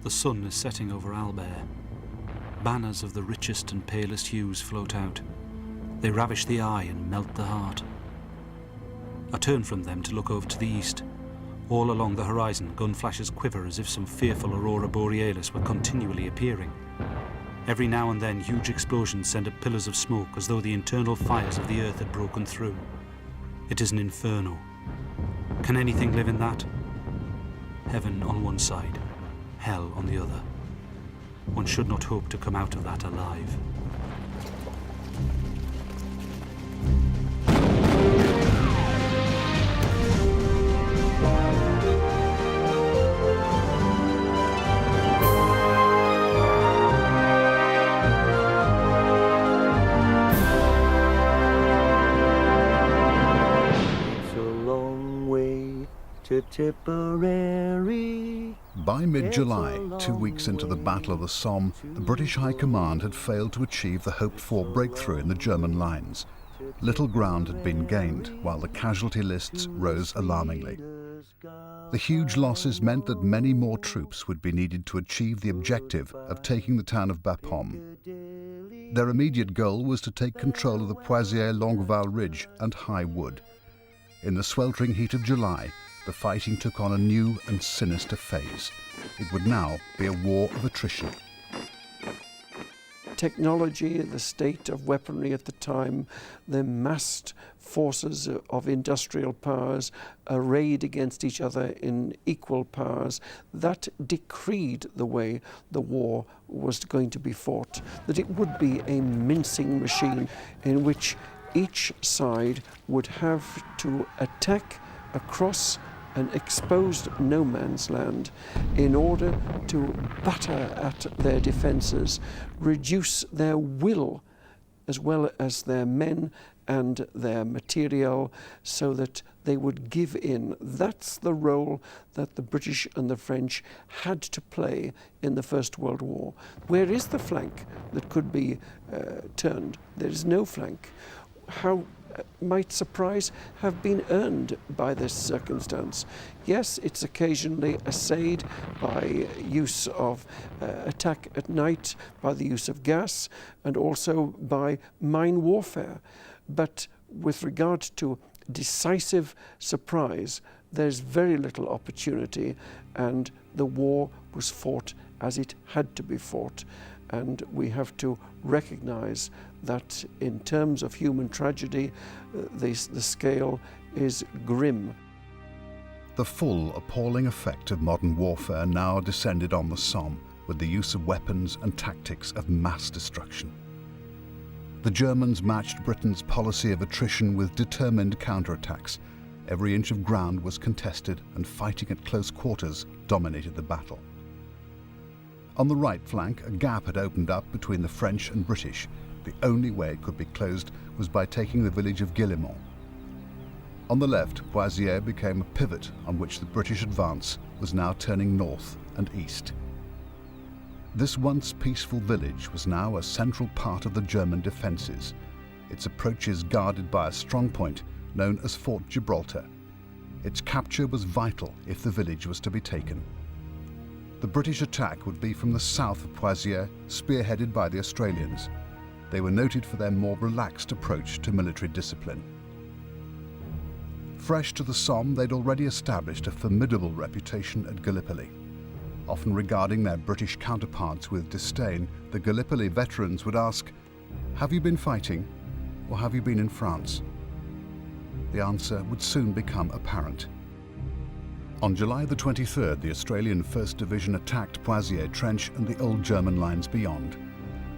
The sun is setting over Albert. Banners of the richest and palest hues float out. They ravish the eye and melt the heart. I turn from them to look over to the east. All along the horizon, gun flashes quiver as if some fearful aurora borealis were continually appearing. Every now and then, huge explosions send up pillars of smoke as though the internal fires of the earth had broken through. It is an inferno. Can anything live in that? Heaven on one side, hell on the other. One should not hope to come out of that alive. Tipperary. By mid-July, 2 weeks into the Battle of the Somme, the British High Command had failed to achieve the hoped-for breakthrough in the German lines. Little ground had been gained, while the casualty lists rose alarmingly. The huge losses meant that many more troops would be needed to achieve the objective of taking the town of Bapaume. Their immediate goal was to take control of the Poitiers-Longueval Ridge and High Wood. In the sweltering heat of July, the fighting took on a new and sinister phase. It would now be a war of attrition. Technology, the state of weaponry at the time, the massed forces of industrial powers arrayed against each other in equal powers, that decreed the way the war was going to be fought, that it would be a mincing machine in which each side would have to attack across an exposed no man's land in order to batter at their defences, reduce their will as well as their men and their material, so that they would give in. That's the role that the British and the French had to play in the First World War. Where is the flank that could be turned? There is no flank. How might surprise have been earned by this circumstance? Yes, it's occasionally essayed by use of attack at night, by the use of gas, and also by mine warfare. But with regard to decisive surprise, there's very little opportunity, and the war was fought as it had to be fought. And we have to recognize that in terms of human tragedy, the scale is grim. The full, appalling effect of modern warfare now descended on the Somme with the use of weapons and tactics of mass destruction. The Germans matched Britain's policy of attrition with determined counterattacks. Every inch of ground was contested, and fighting at close quarters dominated the battle. On the right flank, a gap had opened up between the French and British. The only way it could be closed was by taking the village of Guillemont. On the left, Poitiers became a pivot on which the British advance was now turning north and east. This once peaceful village was now a central part of the German defences, its approaches guarded by a strong point known as Fort Gibraltar. Its capture was vital if the village was to be taken. The British attack would be from the south of Poitiers, spearheaded by the Australians. They were noted for their more relaxed approach to military discipline. Fresh to the Somme, they'd already established a formidable reputation at Gallipoli. Often regarding their British counterparts with disdain, the Gallipoli veterans would ask, "Have you been fighting, or have you been in France?" The answer would soon become apparent. On July the 23rd, the Australian 1st Division attacked Poitiers Trench and the old German lines beyond.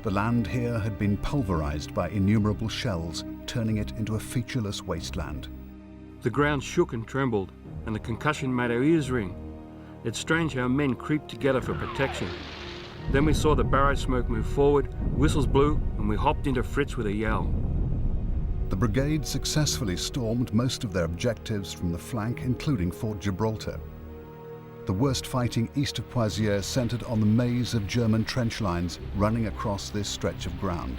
The land here had been pulverized by innumerable shells, turning it into a featureless wasteland. The ground shook and trembled, and the concussion made our ears ring. It's strange how men creep together for protection. Then we saw the barrage smoke move forward, whistles blew, and we hopped into Fritz with a yell. The brigade successfully stormed most of their objectives from the flank, including Fort Gibraltar. The worst fighting east of Poitiers centered on the maze of German trench lines running across this stretch of ground.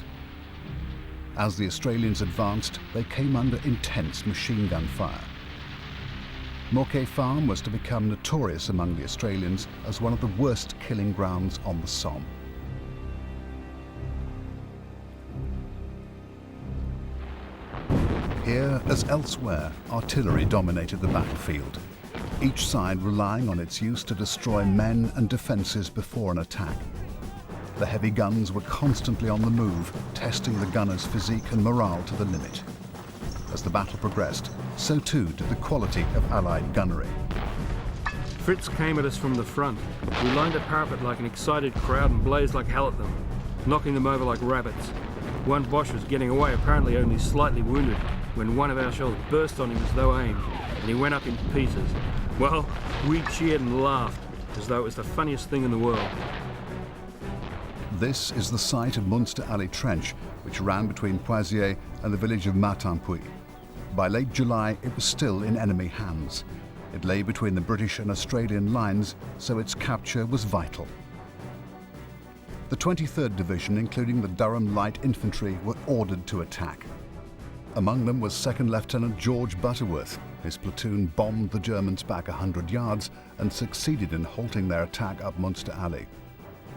As the Australians advanced, they came under intense machine gun fire. Morquet Farm was to become notorious among the Australians as one of the worst killing grounds on the Somme. Here, as elsewhere, artillery dominated the battlefield, each side relying on its use to destroy men and defences before an attack. The heavy guns were constantly on the move, testing the gunners' physique and morale to the limit. As the battle progressed, so too did the quality of Allied gunnery. Fritz came at us from the front. We lined the parapet like an excited crowd and blazed like hell at them, knocking them over like rabbits. One Boche was getting away, apparently only slightly wounded, when one of our shells burst on him as though aimed, and he went up in pieces. Well, we cheered and laughed, as though it was the funniest thing in the world. This is the site of Munster Alley Trench, which ran between Poisiers and the village of Martinpuy. By late July, it was still in enemy hands. It lay between the British and Australian lines, so its capture was vital. The 23rd Division, including the Durham Light Infantry, were ordered to attack. Among them was 2nd Lieutenant George Butterworth. His platoon bombed the Germans back 100 yards and succeeded in halting their attack up Munster Alley.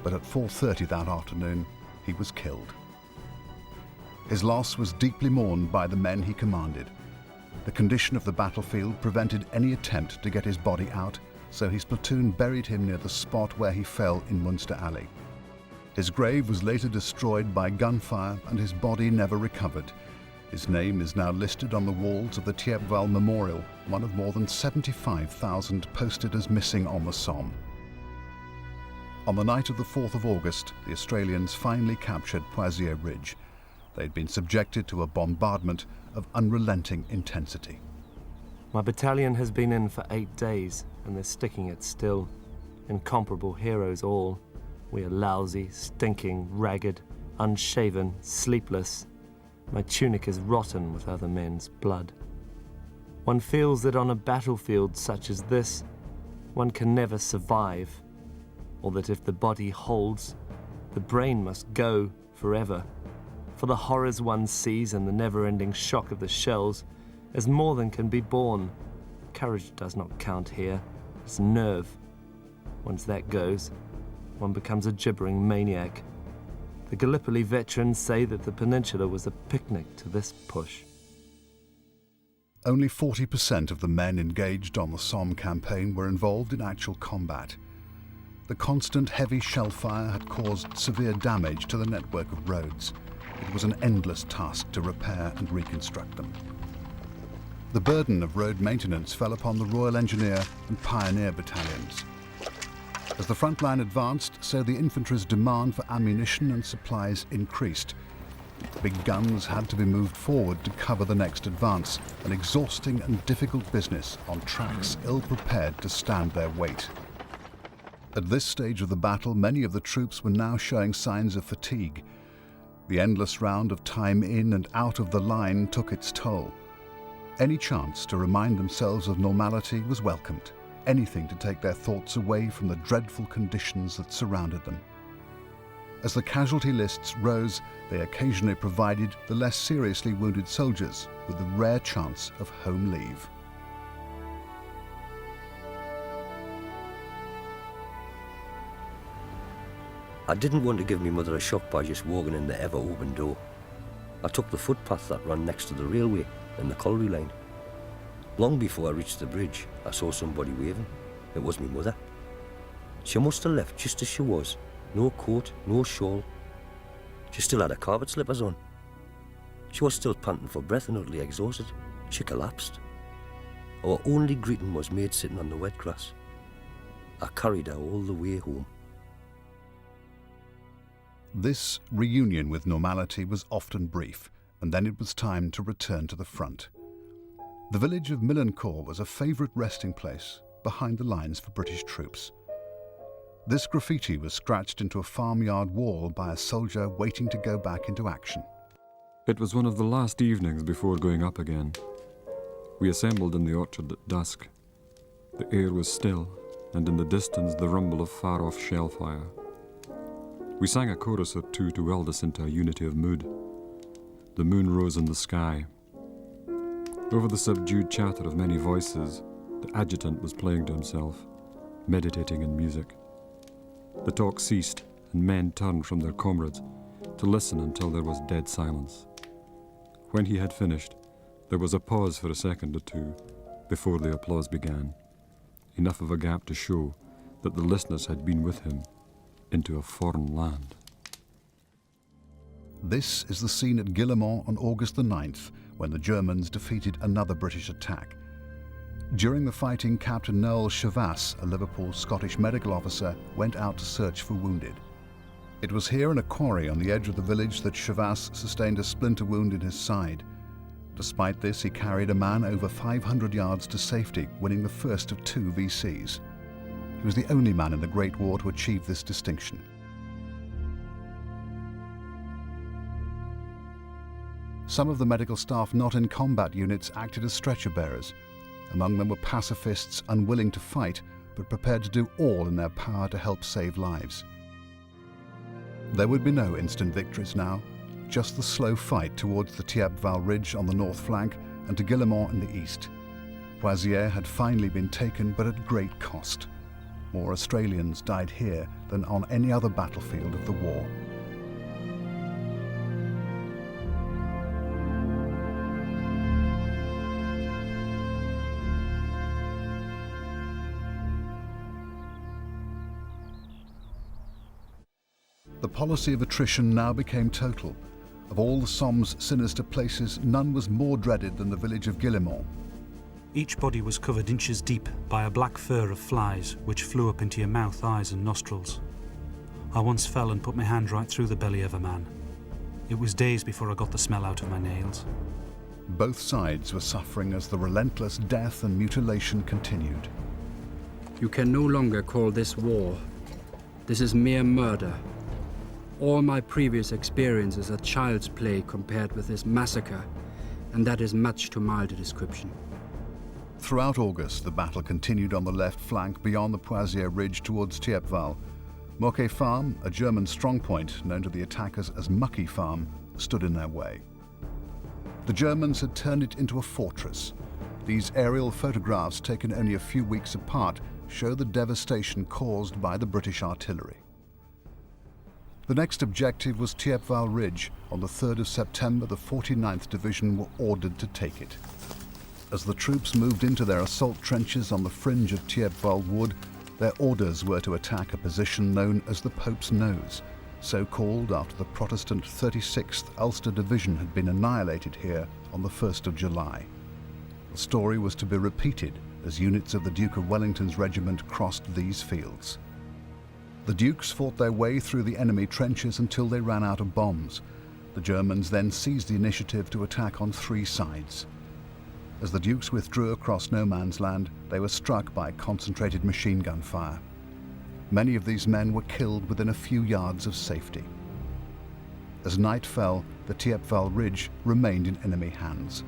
But at 4:30 that afternoon, he was killed. His loss was deeply mourned by the men he commanded. The condition of the battlefield prevented any attempt to get his body out, so his platoon buried him near the spot where he fell in Munster Alley. His grave was later destroyed by gunfire and his body never recovered. His name is now listed on the walls of the Thiepval Memorial, one of more than 75,000 posted as missing on the Somme. On the night of the 4th of August, the Australians finally captured Poisiers Ridge. They'd been subjected to a bombardment of unrelenting intensity. My battalion has been in for 8 days, and they're sticking it still. Incomparable heroes all. We are lousy, stinking, ragged, unshaven, sleepless. My tunic is rotten with other men's blood. One feels that on a battlefield such as this, one can never survive, or that if the body holds, the brain must go forever. For the horrors one sees and the never-ending shock of the shells is more than can be borne. Courage does not count here, it's nerve. Once that goes, one becomes a gibbering maniac. The Gallipoli veterans say that the peninsula was a picnic to this push. Only 40% of the men engaged on the Somme campaign were involved in actual combat. The constant heavy shell fire had caused severe damage to the network of roads. It was an endless task to repair and reconstruct them. The burden of road maintenance fell upon the Royal Engineer and Pioneer battalions. As the front line advanced, so the infantry's demand for ammunition and supplies increased. Big guns had to be moved forward to cover the next advance, an exhausting and difficult business on tracks ill-prepared to stand their weight. At this stage of the battle, many of the troops were now showing signs of fatigue. The endless round of time in and out of the line took its toll. Any chance to remind themselves of normality was welcomed. Anything to take their thoughts away from the dreadful conditions that surrounded them. As the casualty lists rose, they occasionally provided the less seriously wounded soldiers with the rare chance of home leave. I didn't want to give my mother a shock by just walking in the ever-open door. I took the footpath that ran next to the railway and the colliery line. Long before I reached the bridge, I saw somebody waving. It was my mother. She must have left just as she was. No coat, no shawl. She still had her carpet slippers on. She was still panting for breath and utterly exhausted. She collapsed. Our only greeting was made sitting on the wet grass. I carried her all the way home. This reunion with normality was often brief, and then it was time to return to the front. The village of Millencourt was a favourite resting place behind the lines for British troops. This graffiti was scratched into a farmyard wall by a soldier waiting to go back into action. It was one of the last evenings before going up again. We assembled in the orchard at dusk. The air was still, and in the distance the rumble of far-off shell fire. We sang a chorus or two to weld us into a unity of mood. The moon rose in the sky. Over the subdued chatter of many voices, The adjutant was playing to himself, meditating in music. The talk ceased, and men turned from their comrades to listen until there was dead silence. When he had finished, there was a pause for a second or two before the applause began, enough of a gap to show that the listeners had been with him into a foreign land. This is the scene at Guillemont on August the 9th, when the Germans defeated another British attack. During the fighting, Captain Noel Chavasse, a Liverpool Scottish medical officer, went out to search for wounded. It was here in a quarry on the edge of the village that Chavasse sustained a splinter wound in his side. Despite this, he carried a man over 500 yards to safety, winning the first of 2 VCs. He was the only man in the Great War to achieve this distinction. Some of the medical staff not in combat units acted as stretcher bearers. Among them were pacifists unwilling to fight, but prepared to do all in their power to help save lives. There would be no instant victories now, just the slow fight towards the Thiepval Ridge on the north flank and to Guillemont in the east. Poitiers had finally been taken, but at great cost. More Australians died here than on any other battlefield of the war. The policy of attrition now became total. Of all the Somme's sinister places, none was more dreaded than the village of Guillemont. Each body was covered inches deep by a black fur of flies which flew up into your mouth, eyes and nostrils. I once fell and put my hand right through the belly of a man. It was days before I got the smell out of my nails. Both sides were suffering as the relentless death and mutilation continued. You can no longer call this war. This is mere murder. All my previous experiences are child's play compared with this massacre, and that is much too mild a description. Throughout August, the battle continued on the left flank beyond the Poitiers Ridge towards Thiepval. Moquet Farm, a German strongpoint known to the attackers as Mucky Farm, stood in their way. The Germans had turned it into a fortress. These aerial photographs, taken only a few weeks apart, show the devastation caused by the British artillery. The next objective was Thiepval Ridge. On the 3rd of September, the 49th Division were ordered to take it. As the troops moved into their assault trenches on the fringe of Thiepval Wood, their orders were to attack a position known as the Pope's Nose, so called after the Protestant 36th Ulster Division had been annihilated here on the 1st of July. The story was to be repeated as units of the Duke of Wellington's regiment crossed these fields. The Dukes fought their way through the enemy trenches until they ran out of bombs. The Germans then seized the initiative to attack on 3 sides. As the Dukes withdrew across no man's land, they were struck by concentrated machine gun fire. Many of these men were killed within a few yards of safety. As night fell, the Thiepval Ridge remained in enemy hands.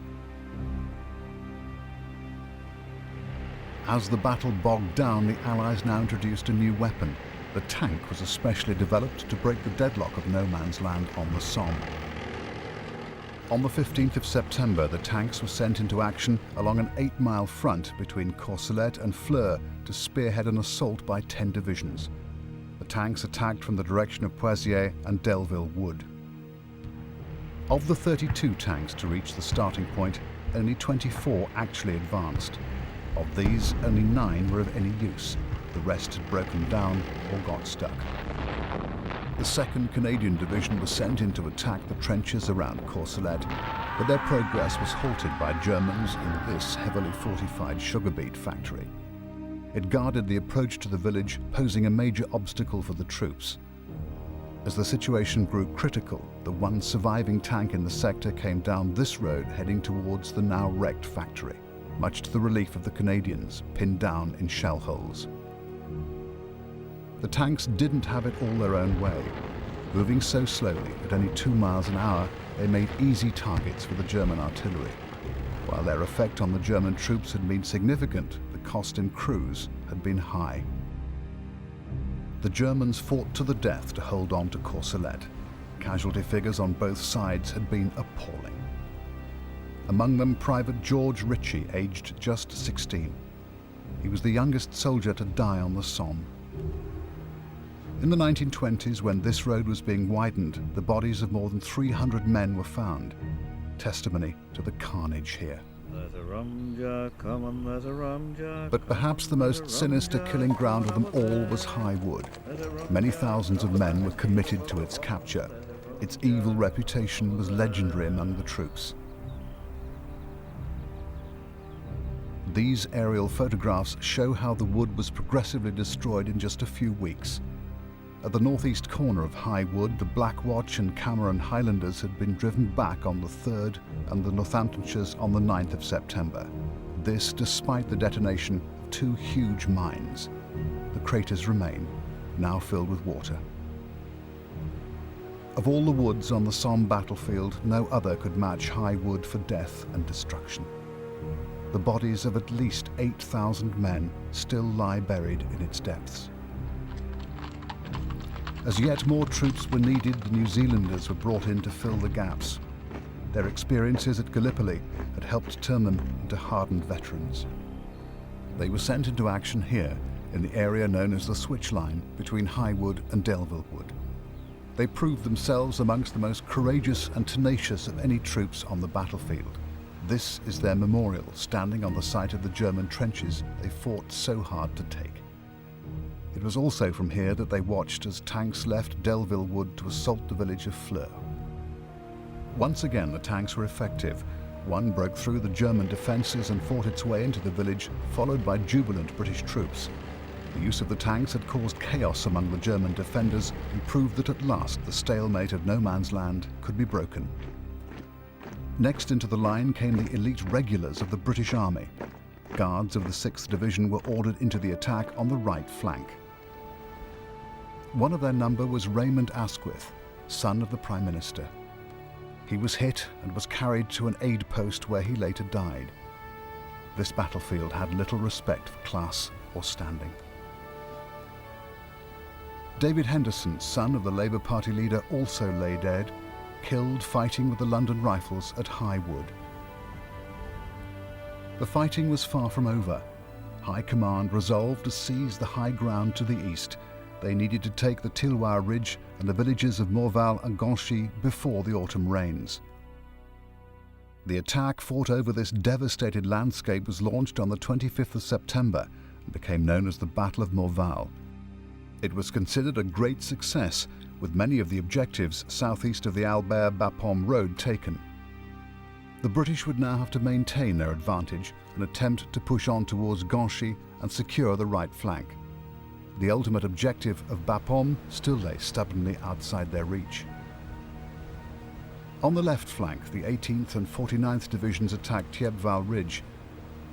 As the battle bogged down, the Allies now introduced a new weapon. The tank was especially developed to break the deadlock of no man's land on the Somme. On the 15th of September, the tanks were sent into action along an 8-mile front between Courcelette and Fleur to spearhead an assault by 10 divisions. The tanks attacked from the direction of Poitiers and Delville Wood. Of the 32 tanks to reach the starting point, only 24 actually advanced. Of these, only 9 were of any use. The rest had broken down or got stuck. The 2nd Canadian Division was sent in to attack the trenches around Courcelette, but their progress was halted by Germans in this heavily fortified sugar beet factory. It guarded the approach to the village, posing a major obstacle for the troops. As the situation grew critical, the one surviving tank in the sector came down this road heading towards the now wrecked factory, much to the relief of the Canadians, pinned down in shell holes. The tanks didn't have it all their own way. Moving so slowly, at only 2 miles an hour, they made easy targets for the German artillery. While their effect on the German troops had been significant, the cost in crews had been high. The Germans fought to the death to hold on to Courcelette. Casualty figures on both sides had been appalling. Among them, Private George Ritchie, aged just 16. He was the youngest soldier to die on the Somme. In the 1920s, when this road was being widened, the bodies of more than 300 men were found, testimony to the carnage here. But perhaps the most sinister killing ground of them all was High Wood. Many thousands of men were committed to its capture. Its evil reputation was legendary among the troops. These aerial photographs show how the wood was progressively destroyed in just a few weeks. At the northeast corner of High Wood, the Black Watch and Cameron Highlanders had been driven back on the 3rd and the Northamptonshires on the 9th of September. This despite the detonation of 2 huge mines. The craters remain, now filled with water. Of all the woods on the Somme battlefield, no other could match High Wood for death and destruction. The bodies of at least 8,000 men still lie buried in its depths. As yet more troops were needed, the New Zealanders were brought in to fill the gaps. Their experiences at Gallipoli had helped turn them into hardened veterans. They were sent into action here, in the area known as the switch line between High Wood and Delville Wood. They proved themselves amongst the most courageous and tenacious of any troops on the battlefield. This is their memorial, standing on the site of the German trenches they fought so hard to take. It was also from here that they watched as tanks left Delville Wood to assault the village of Fleur. Once again, the tanks were effective. One broke through the German defences and fought its way into the village, followed by jubilant British troops. The use of the tanks had caused chaos among the German defenders and proved that at last the stalemate of no man's land could be broken. Next into the line came the elite regulars of the British Army. Guards of the 6th Division were ordered into the attack on the right flank. One of their number was Raymond Asquith, son of the Prime Minister. He was hit and was carried to an aid post where he later died. This battlefield had little respect for class or standing. David Henderson, son of the Labour Party leader, also lay dead, killed fighting with the London Rifles at High Wood. The fighting was far from over. High Command resolved to seize the high ground to the east. They needed to take the Tilloir Ridge and the villages of Morval and Ganchy before the autumn rains. The attack fought over this devastated landscape was launched on the 25th of September and became known as the Battle of Morval. It was considered a great success, with many of the objectives southeast of the Albert-Bapaume road taken. The British would now have to maintain their advantage and attempt to push on towards Ganchy and secure the right flank. The ultimate objective of Bapaume still lay stubbornly outside their reach. On the left flank, the 18th and 49th Divisions attacked Thiepval Ridge.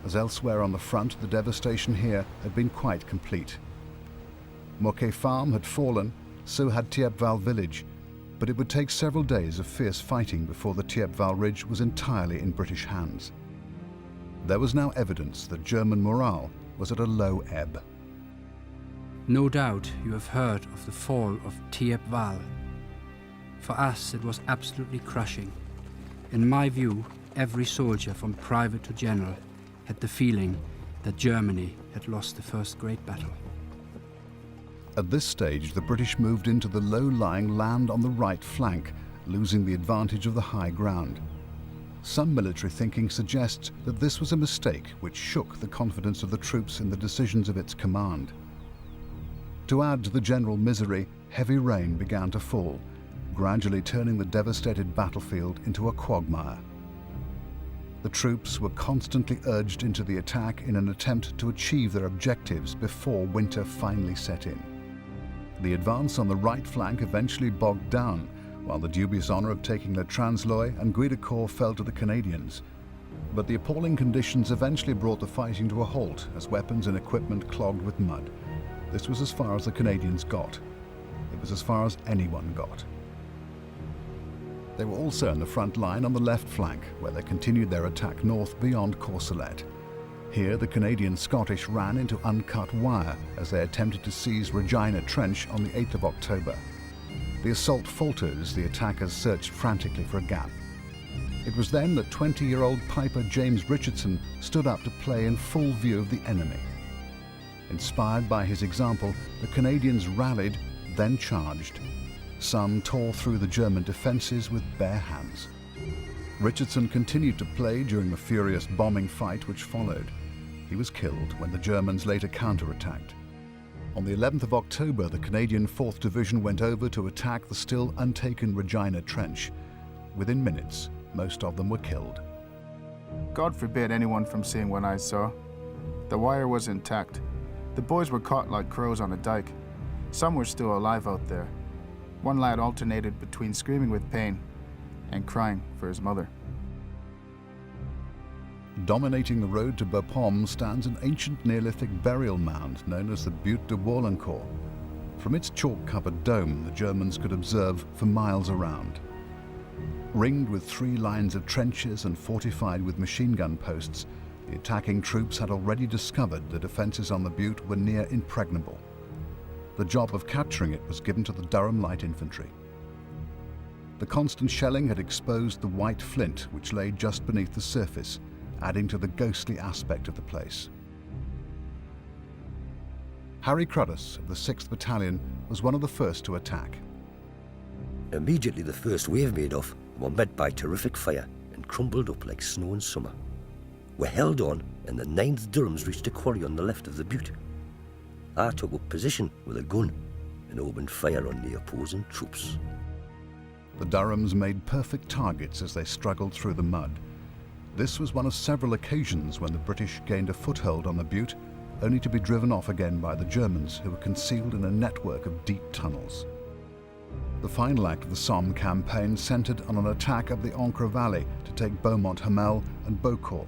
As elsewhere on the front, the devastation here had been quite complete. Moquet Farm had fallen, so had Thiepval Village, but it would take several days of fierce fighting before the Thiepval Ridge was entirely in British hands. There was now evidence that German morale was at a low ebb. No doubt you have heard of the fall of Thiepval. For us, it was absolutely crushing. In my view, every soldier from private to general had the feeling that Germany had lost the first great battle. At this stage, the British moved into the low-lying land on the right flank, losing the advantage of the high ground. Some military thinking suggests that this was a mistake which shook the confidence of the troops in the decisions of its command. To add to the general misery, heavy rain began to fall, gradually turning the devastated battlefield into a quagmire. The troops were constantly urged into the attack in an attempt to achieve their objectives before winter finally set in. The advance on the right flank eventually bogged down, while the dubious honour of taking Le Transloy and Gueudecourt fell to the Canadians. But the appalling conditions eventually brought the fighting to a halt as weapons and equipment clogged with mud. This was as far as the Canadians got. It was as far as anyone got. They were also in the front line on the left flank, where they continued their attack north beyond Courcelette. Here, the Canadian-Scottish ran into uncut wire as they attempted to seize Regina Trench on the 8th of October. The assault faltered as the attackers searched frantically for a gap. It was then that 20-year-old piper James Richardson stood up to play in full view of the enemy. Inspired by his example, the Canadians rallied, then charged. Some tore through the German defences with bare hands. Richardson continued to play during the furious bombing fight which followed. He was killed when the Germans later counterattacked. On the 11th of October, the Canadian 4th Division went over to attack the still untaken Regina Trench. Within minutes, most of them were killed. God forbid anyone from seeing what I saw. The wire was intact. The boys were caught like crows on a dike. Some were still alive out there. One lad alternated between screaming with pain and crying for his mother. Dominating the road to Bapaume stands an ancient Neolithic burial mound known as the Butte de Wallencourt. From its chalk-covered dome, the Germans could observe for miles around. Ringed with 3 lines of trenches and fortified with machine gun posts, the attacking troops had already discovered the defences on the butte were near impregnable. The job of capturing it was given to the Durham Light Infantry. The constant shelling had exposed the white flint which lay just beneath the surface, adding to the ghostly aspect of the place. Harry Cruddas of the 6th Battalion was one of the first to attack. Immediately the first wave made off, were met by terrific fire and crumbled up like snow in summer. We held on, and the 9th Durhams reached a quarry on the left of the butte. I took up position with a gun and opened fire on the opposing troops. The Durhams made perfect targets as they struggled through the mud. This was one of several occasions when the British gained a foothold on the butte, only to be driven off again by the Germans, who were concealed in a network of deep tunnels. The final act of the Somme campaign centred on an attack of the Ancre Valley to take Beaumont-Hamel and Beaucourt.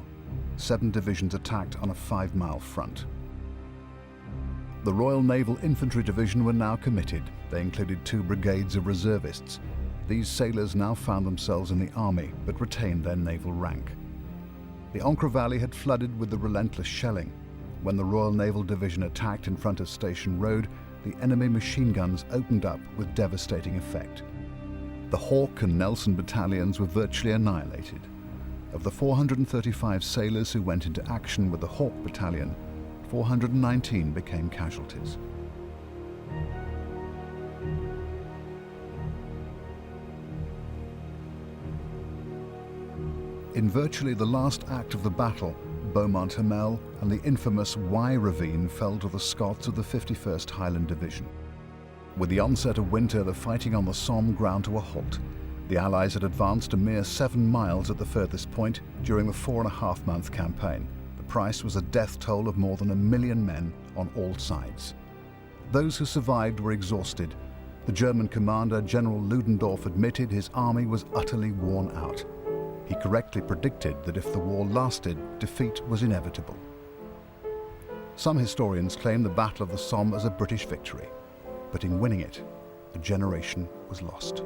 7 divisions attacked on a 5-mile front. The Royal Naval Infantry Division were now committed. They included 2 brigades of reservists. These sailors now found themselves in the army, but retained their naval rank. The Ancre Valley had flooded with the relentless shelling. When the Royal Naval Division attacked in front of Station Road, the enemy machine guns opened up with devastating effect. The Hawke and Nelson battalions were virtually annihilated. Of the 435 sailors who went into action with the Hawke Battalion, 419 became casualties. In virtually the last act of the battle, Beaumont-Hamel and the infamous Y Ravine fell to the Scots of the 51st Highland Division. With the onset of winter, the fighting on the Somme ground to a halt. The Allies had advanced a mere 7 miles at the furthest point during the 4.5-month campaign. The price was a death toll of more than 1 million men on all sides. Those who survived were exhausted. The German commander, General Ludendorff, admitted his army was utterly worn out. He correctly predicted that if the war lasted, defeat was inevitable. Some historians claim the Battle of the Somme as a British victory, but in winning it, a generation was lost.